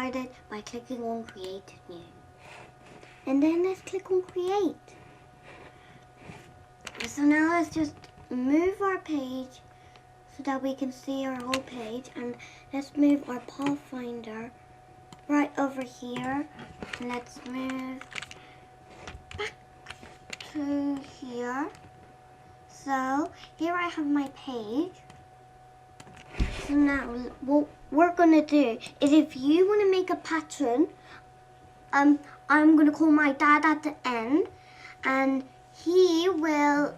start it by clicking on Create New. And then let's click on Create. So now let's just move our page so that we can see our whole page, and let's move our Pathfinder right over here, and let's move back to here. So here I have my page. So now what we're gonna do is, if you want to make a pattern, I'm gonna call my dad at the end, and he will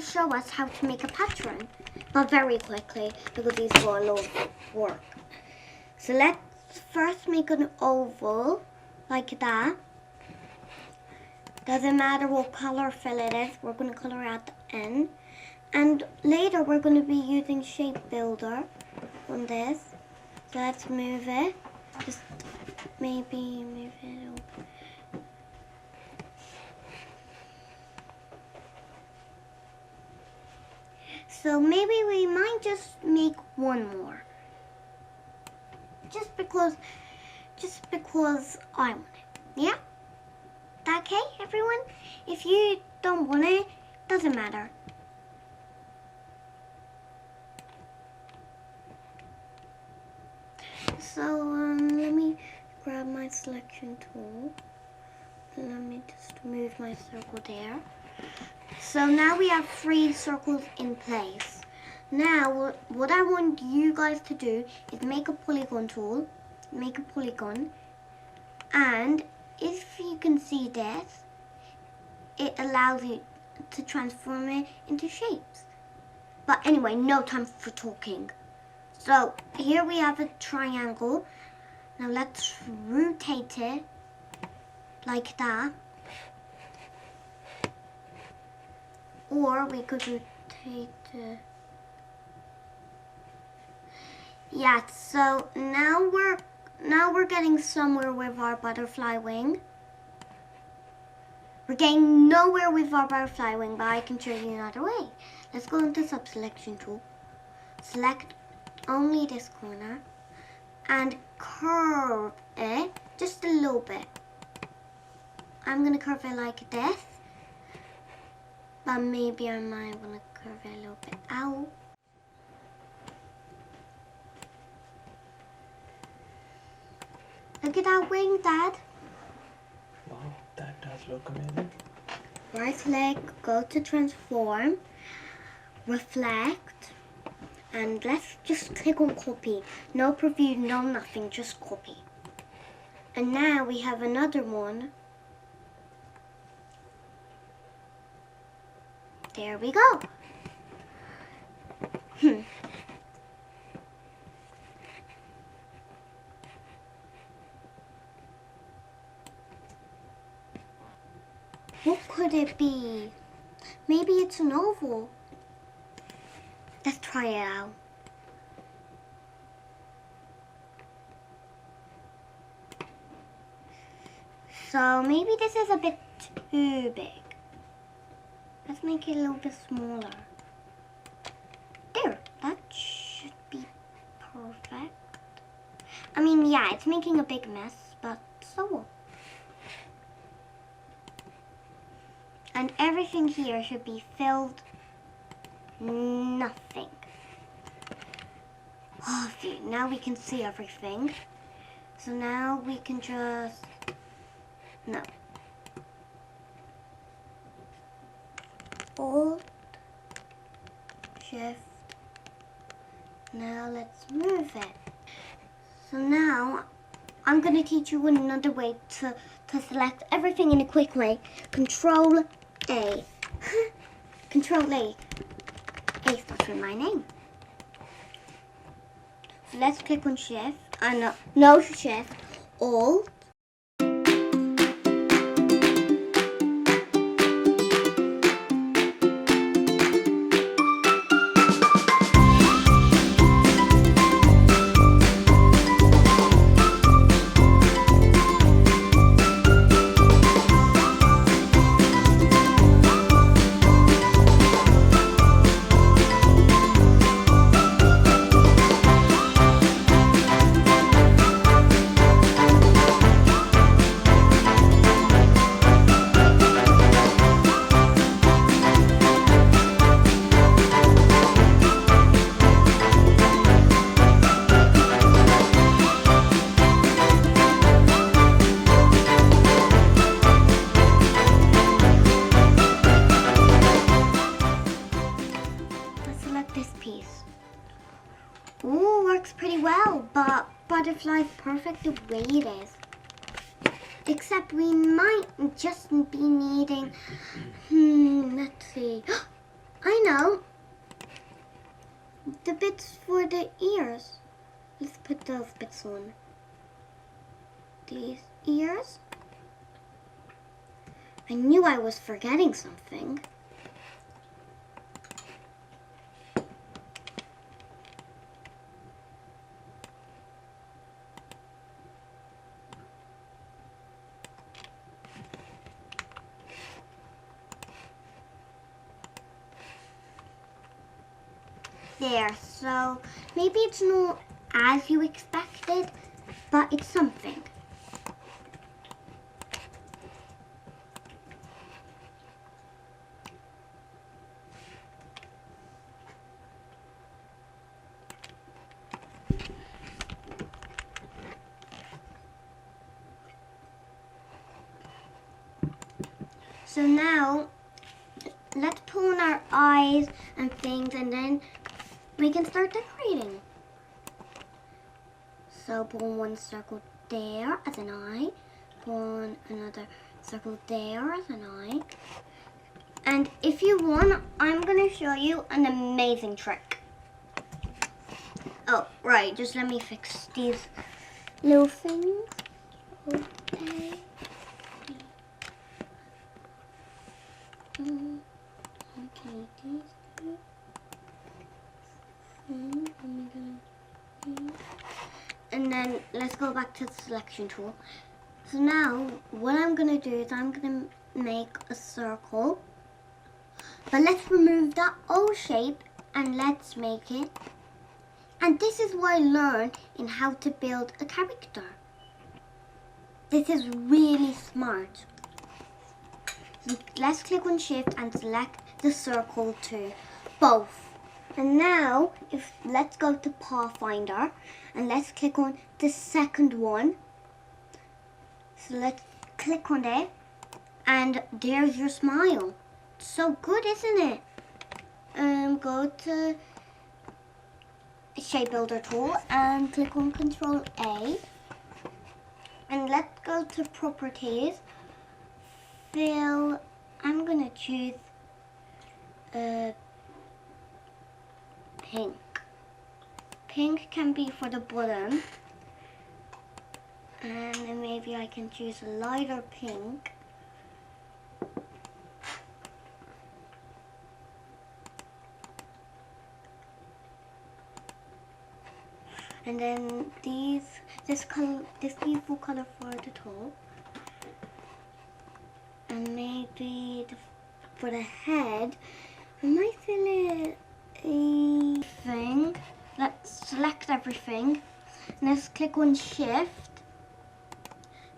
show us how to make a pattern, but very quickly because he's got a lot of work. So let's first make an oval like that. Doesn't matter what color fill it is, we're going to color at the end. And later we're going to be using Shape Builder on this. So let's move it. Just maybe move it over. So maybe we might just make one more. Just because I want it. Yeah? That okay, everyone? If you don't want it, doesn't matter. So let me grab my selection tool. Let me just move my circle there. So now we have 3 circles in place. Now what I want you guys to do is make a polygon tool, make a polygon, and if you can see this, it allows you to transform it into shapes. But anyway, no time for talking. So here we have a triangle. Now let's rotate it like that. Or we could rotate it. Yeah, so now we're getting somewhere with our butterfly wing. We're getting nowhere with our butterfly wing, but I can show you another way. Let's go into Subselection tool. Select only this corner and curve it just a little bit. I'm gonna curve it like this, but maybe I might wanna curve it a little bit out. Look at that wing, Dad. Wow, that does look amazing. Right click, go to transform, reflect, and let's just click on copy. No preview, no nothing, just copy. And now we have another one. There we go. What could it be? Maybe it's an oval. Let's try it out. So maybe this is a bit too big. Let's make it a little bit smaller. There, that should be perfect. I mean, yeah, it's making a big mess, but so what? And everything here should be filled. Nothing. Oh, phew. Now we can see everything. So now we can just... No. Alt, Shift. Now let's move it. So now I'm going to teach you another way to select everything in a quick way. Control A. Control A. A starts for my name. So let's click on Shift. No Shift. Alt. butterfly's perfect the way it is. Except we might just be needing, let's see. I know. The bits for the ears. Let's put those bits on. These ears. I knew I was forgetting something. There, so maybe it's not as you expected, but it's something. So now, let's put on our eyes and things, and then we can start decorating. So put on one circle there as an eye, put on another circle there as an eye. And if you want, I'm going to show you an amazing trick. Oh, right, just let me fix these little things. Okay. Okay, these two. And then let's go back to the selection tool. So now what I'm going to do is I'm going to make a circle. But let's remove that O shape and let's make it. And this is what I learned in how to build a character. This is really smart. So let's click on Shift and select the circle to both. And now, let's go to Pathfinder and let's click on the second one. So let's click on it and there's your smile. So good, isn't it? Go to Shape Builder tool and click on Control A. And let's go to Properties. Fill, I'm gonna choose pink. Pink can be for the bottom. And then maybe I can choose a lighter pink. And then this beautiful color for the top. And maybe for the head, I might fill it a thing. Let's select everything. And let's click on Shift.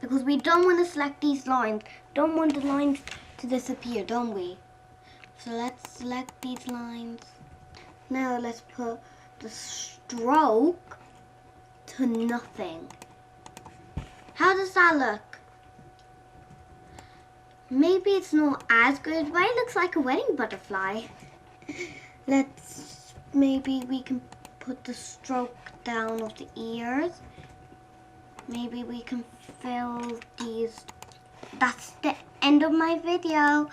Because we don't want to select these lines. Don't want the lines to disappear, don't we? So let's select these lines. Now let's put the stroke to nothing. How does that look? Maybe it's not as good, but it looks like a wedding butterfly. Maybe we can put the stroke down of the ears. Maybe we can fill these. That's the end of my video.